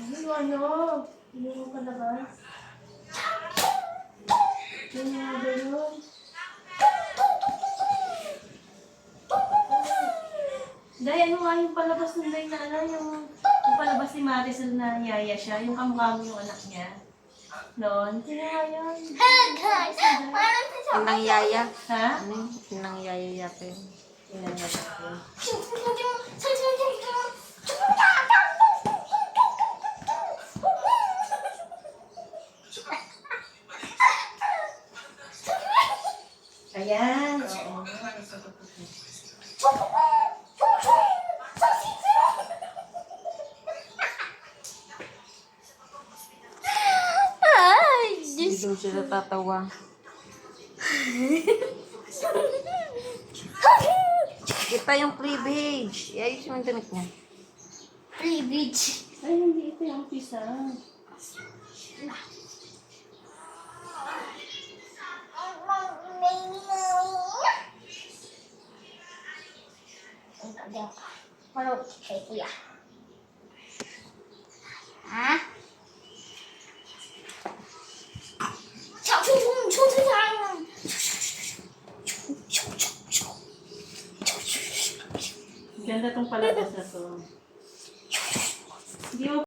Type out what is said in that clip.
Ano? Hindi mo palabas. Hindi mo gano'n. Day, ano nga yung palabas ng Day na ano? Yung palabas ni Marisol na yaya siya. Yung kamukha mo yung anak niya. Noon. Sino nga yun? Inang yaya. Ha? Ano yun? Inang yaya yata yun. Ilan na yun? Ayan. Oo. Hindi daw sila tatawa. Kita yung cleavage. Iayos mo yung damit niya. Cleavage. Ay, hindi ito yung pisa. Parang kay kuya. Ha? Ganda tong palabas na to. Hindi mo